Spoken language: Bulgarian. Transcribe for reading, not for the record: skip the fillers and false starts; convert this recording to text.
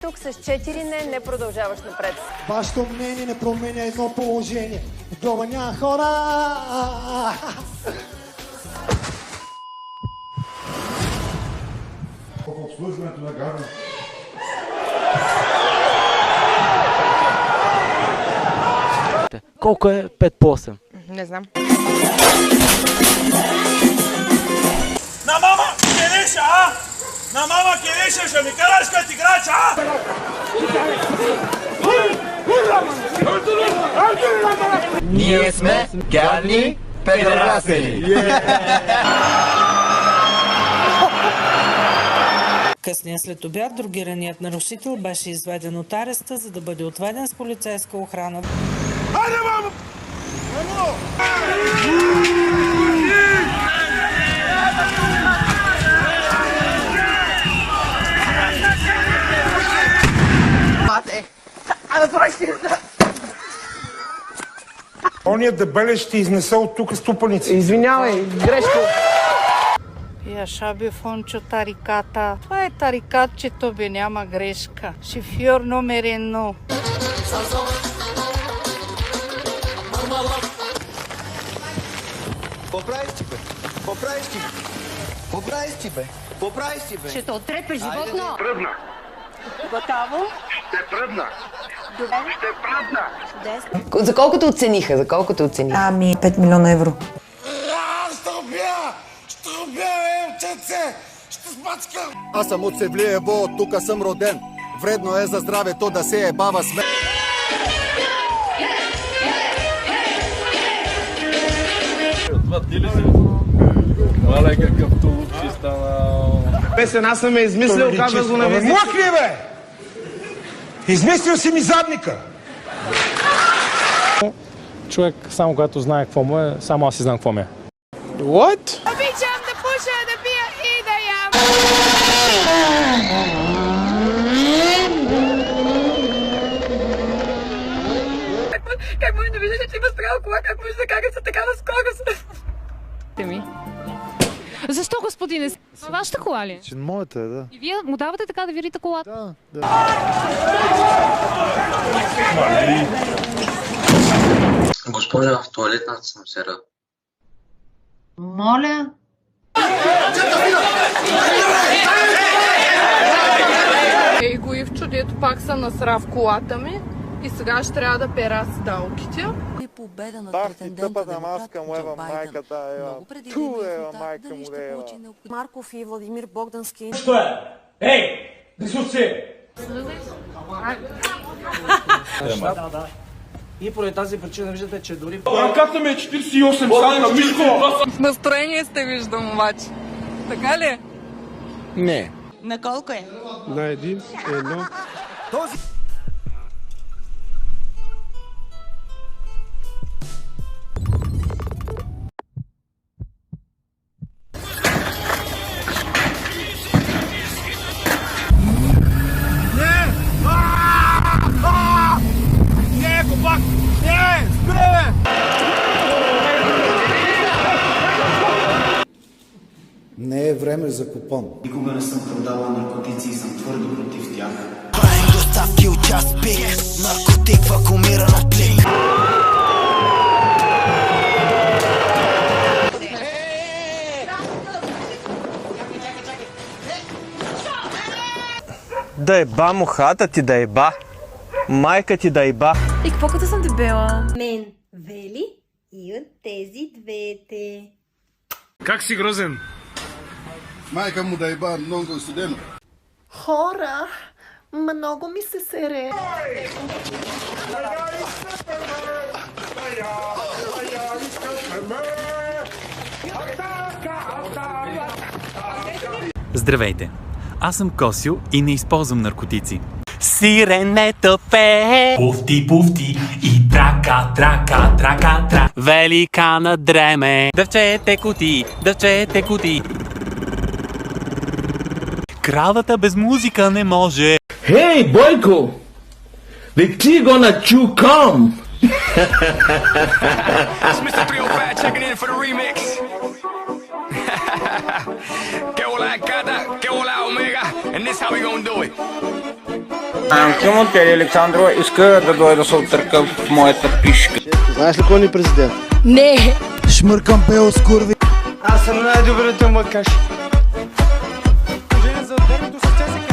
тук с 4 не продължаваш напред. Вашето мнение не променя едно положение. Това няма хора! В обслужването на гарно. Колко е 5 по 8? Не знам. На мама келеша, а? На мама келеша, ще ми караш като играч, а? Ние сме гадни педерасени. Късния след обяд другираният нарушител беше изведен от ареста, за да бъде отведен с полицейска охрана. Хайде, мамо! Ония дебеле ще изнеса от тук ступаница. Извинявай, грешка. Яшаби Фончо тариката. Това е тарикатчето, бе, няма грешка. Шофьор номер 1. Поправиш ти, бе. Ще те отрепе животно. Пръдна. Готово? Ще пръдна. Добре. Ще пръдна. Чудесно. За колкото оцениха? 5 милиона евро. Ще убия, момченце! Ще смачкам! Аз съм от Севлиево, тук съм роден. Вредно е за здравето да се ебава с мен. Това ти ли си? Мале, какъв тулуп си станал. Песен, аз съм я измислил, казах го на визит. Млък ли е, бе? Измислил си ми задника. Човек, само когато знае какво му е, само аз си знам какво ми е. What? Обичам да пуша, да пия и да ям. Как може да виждаш, че има спряла кола? Как може да карат за такава скорост? Защо, господине? Вашата кола ли? Моята е, да. И вие му давате така да вирите колата? Да. Госпожа, в туалетната съм сера. Моля. Ейго Ивчо, дето пак се насра в колата ми и сега ще трябва да пера седалките. Победа на Бар ти тъпата маска му ева майката, ева. Ту ева майка му да ева. Марков и Владимир Богдански. Що е? Ей! Десуци! И поради тази причина виждате, че дори... Ръката ми е 48 сантиметра, Мишко! В настроение сте, виждам обаче. Така ли? Не. На колко е? На едно. Не, копак! Не! Спре! Не е време за купон. Никога не съм продавал наркотици и съм твърдо против тях. Правим доставки от час пик. Наркотик вакуумиран от плик. Да еба мухата ти, да еба. Майка ти да еба. И какво като съм дебела? Мен Вели и от тези двете. Как си грозен? Майка му да еба много студено. Хора, много ми се сере. Здравейте! Аз съм Косио и не използвам наркотици. Сиренето пее, пуфти, пуфти и трака, трака, трака, трака. Великана дреме, дъвчете кути. Кравата без музика не може. Hey, Бойко! The tea gonna chew cum! It's Mr. 305 checking in for the remix. Que hola Cata, que hola Omega, and this how we gonna do it. Към от Кели Александрова иска да дойде да се оттърка в моята пишка. Знаеш ли кой ни президент? Не! Шмъркам пео с курви. Аз съм най-добрата макаш. За дербито с ЦСКА